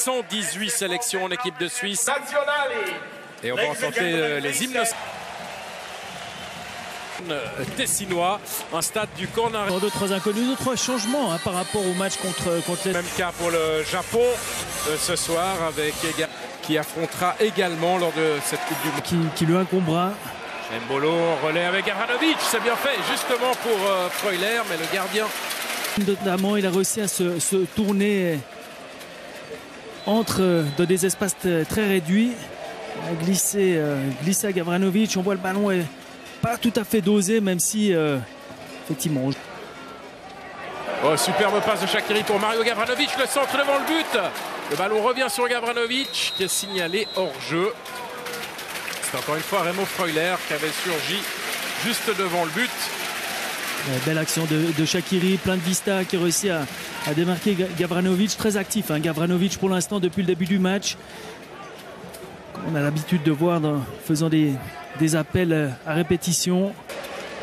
118 sélections en équipe de Suisse. Et on va entendre les hymnes tessinois, un stade du corner. D'autres inconnus, d'autres changements par rapport au match contre les... Même cas pour le Japon ce soir, avec qui affrontera également lors de cette Coupe du Monde. Qui lui incombera. Mbolo relais avec Gavranovic, c'est bien fait justement pour Freuler, mais le gardien. Notamment, il a réussi à se tourner entre dans des espaces très réduits. Il a glissé à Gavranovic. On voit le ballon est pas tout à fait dosé, même si effectivement. Oh, superbe passe de Shaqiri pour Mario Gavranovic, le centre devant le but. Le ballon revient sur Gavranovic qui est signalé hors jeu. C'est encore une fois Remo Freuler qui avait surgi juste devant le but. Belle action de Shaqiri, plein de vista, qui réussit à démarquer Gavranovic, très actif. Gavranovic pour l'instant depuis le début du match. On a l'habitude de voir faisant des appels à répétition.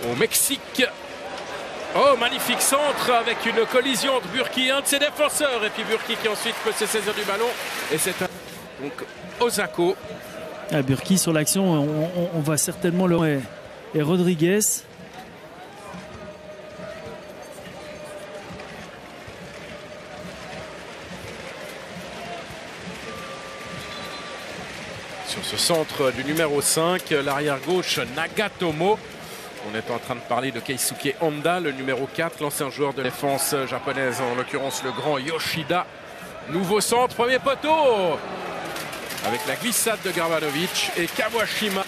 Au Mexique. Oh, magnifique centre avec une collision entre Burki, un de ses défenseurs, et puis Burki qui ensuite peut se saisir du ballon. Et c'est donc Osako. Burki sur l'action, on va certainement le... Et Rodriguez. Sur ce centre du numéro 5, l'arrière gauche Nagatomo. On est en train de parler de Keisuke Honda, le numéro 4, l'ancien joueur de défense japonaise, en l'occurrence le grand Yoshida. Nouveau centre, premier poteau, avec la glissade de Gavranovic et Kawashima.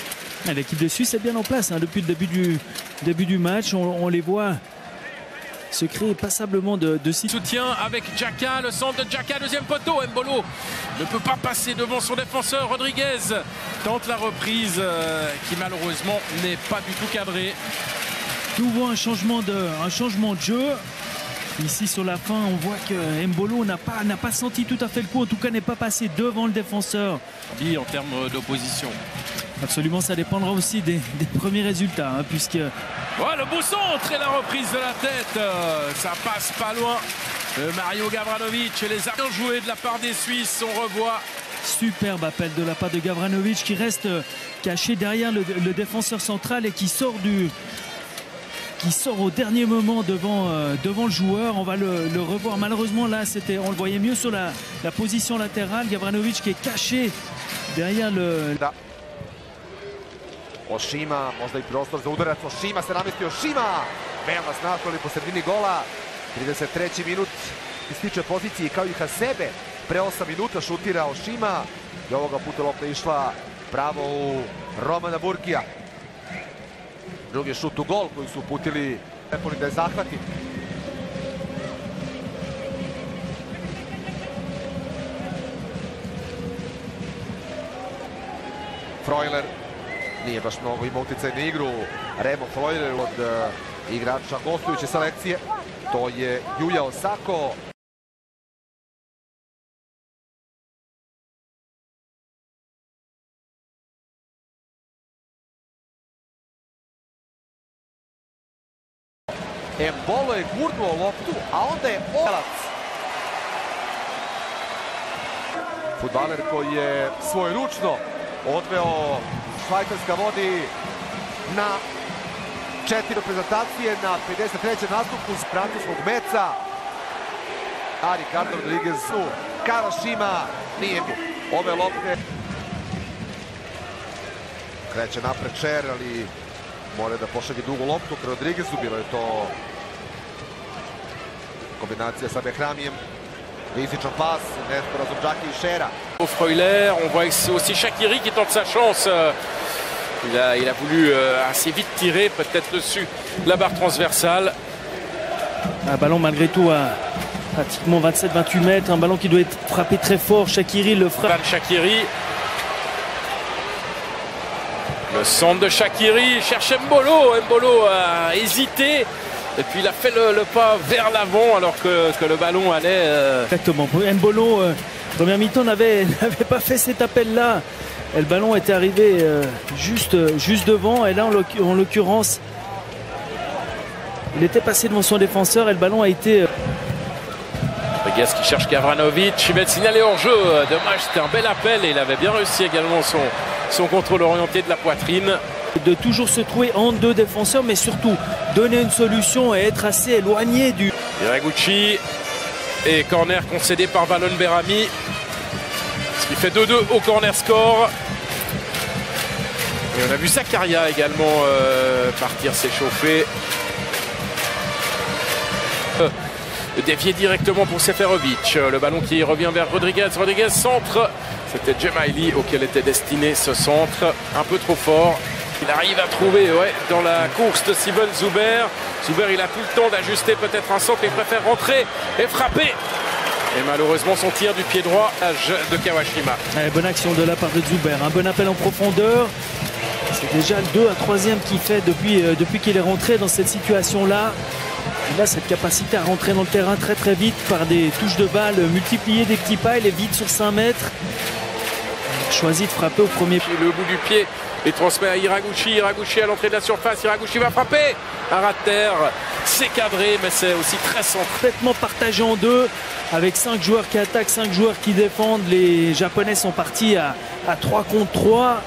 L'équipe de Suisse est bien en place depuis le début du match. On les voit se créer passablement de soutien avec Xhaka, le centre de Xhaka, deuxième poteau. Mbolo ne peut pas passer devant son défenseur. Rodriguez tente la reprise qui malheureusement n'est pas du tout cadrée. Nous voit un changement de jeu. Ici sur la fin, on voit que Mbolo n'a pas senti tout à fait le coup, en tout cas n'est pas passé devant le défenseur. En termes d'opposition. Absolument, ça dépendra aussi des premiers résultats, puisque... Ouais, le beau centre et la reprise de la tête, ça passe pas loin. Mario Gavranovic et les armes jouées de la part des Suisses, on revoit. Superbe appel de la part de Gavranovic qui reste caché derrière le défenseur central et qui sort au dernier moment devant le joueur. On va le revoir. Malheureusement, là, on le voyait mieux sur la position latérale. Gavranovic qui est caché derrière le... Oshima, možda i prostor za udarac. Oshima se namestio. Oshima! Veoma snažno po sredini gola. 33. minut ističe poziciji kao i Hasebe. Pre 8 minuta šutira Oshima. I ovoga puta lopta išla pravo u Romana Burkija. Drugi šut u gol koji su uputili Nepoli da je zahvati. Freuler nije baš mnogo ima uticaj na igru. Remo Freuler od igrača gostujuće selekcije. To je Yuya Osako. Mbolo je gurnuo loptu, a onda je Olac. Fudbaler koji je svojeručno odveo Švajcarska vodi na 4 reprezentacije na 53. nastupku s francuskog meca. A Ricardo Rodriguez u Kawashima nije mu. Ove lopte kreće napred Šer, ali mora da pošalje dugu loptu k Rodriguezu. Bilo je to kombinacija sa Behramijem. Rizičan pas, nesporazum Xhaki i Šera. Au Freuler, on voit aussi Shaqiri qui tente sa chance. Il a voulu assez vite tirer, peut-être dessus la barre transversale. Un ballon malgré tout à pratiquement 27-28 mètres, un ballon qui doit être frappé très fort. Shaqiri le frappe. Shaqiri. Le centre de Shaqiri cherche Mbolo. Mbolo a hésité. Et puis il a fait le pas vers l'avant alors que le ballon allait... Exactement. Mbolo, première mi-temps, n'avait pas fait cet appel-là. Et le ballon était arrivé juste devant. Et là, en l'occurrence, il était passé devant son défenseur et le ballon a été... Rodriguez qui cherche Gavranovic, il met le signalé hors jeu. Dommage, c'était un bel appel et il avait bien réussi également son contrôle orienté de la poitrine. De toujours se trouver entre deux défenseurs, mais surtout donner une solution et être assez éloigné du... Hiraguchi et corner concédé par Valon Berami. Ce qui fait 2-2 au corner score. Et on a vu Zakaria également partir s'échauffer. Dévié directement pour Seferovic. Le ballon qui revient vers Rodriguez. Rodriguez centre. C'était Djemaili auquel était destiné ce centre. Un peu trop fort. Il arrive à trouver dans la course de Sibel Zuber. Zuber, il a tout le temps d'ajuster peut-être un centre. Il préfère rentrer et frapper. Et malheureusement, son tir du pied droit de Kawashima. Allez, bonne action de la part de Zuber. Un bon appel en profondeur. C'est déjà le 2 à 3e qu'il fait depuis qu'il est rentré dans cette situation-là. Il a cette capacité à rentrer dans le terrain très très vite par des touches de balle, multiplier des petits pas. Il est vite sur 5 mètres. Il choisit de frapper au premier pied. Le bout du pied, il transmet à Hiraguchi. Hiraguchi à l'entrée de la surface. Hiraguchi va frapper. Un rat de terre. C'est cadré, mais c'est aussi très centré. Complètement partagé en deux, avec 5 joueurs qui attaquent, 5 joueurs qui défendent. Les Japonais sont partis à 3 contre 3.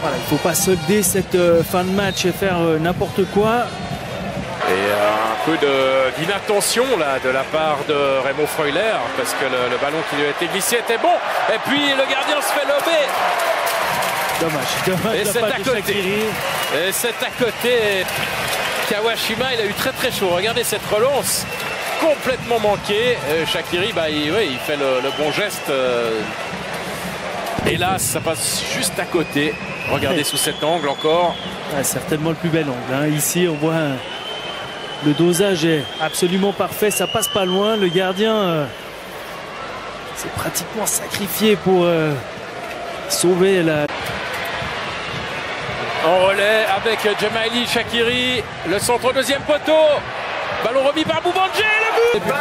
Voilà, il ne faut pas solder cette fin de match et faire n'importe quoi. Et un peu d'inattention là de la part de Remo Freuler, parce que le ballon qui lui a été glissé était bon. Et puis le gardien se fait lober. Dommage. Et c'est à côté. Et c'est à côté. Kawashima, il a eu très très chaud. Regardez cette relance complètement manquée. Shaqiri, il fait le bon geste. Hélas, ça passe juste à côté. Regardez sous cet angle encore. Certainement le plus bel angle. Ici, on voit le dosage est absolument parfait. Ça passe pas loin. Le gardien s'est pratiquement sacrifié pour sauver la... En relais avec Djemaili, Shaqiri. Le centre au deuxième poteau. Ballon remis par Moubandje. Le but.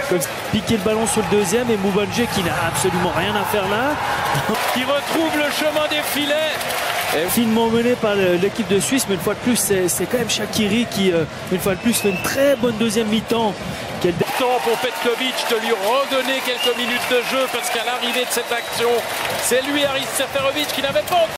Comme piquer le ballon sur le deuxième et Moubandje qui n'a absolument rien à faire là. Qui retrouve le chemin des filets. Finement mené par l'équipe de Suisse, mais une fois de plus, c'est quand même Shaqiri qui, une fois de plus, fait une très bonne deuxième mi-temps. Quel temps pour Petkovic de lui redonner quelques minutes de jeu, parce qu'à l'arrivée de cette action, c'est lui, Haris Seferovic, qui n'avait pas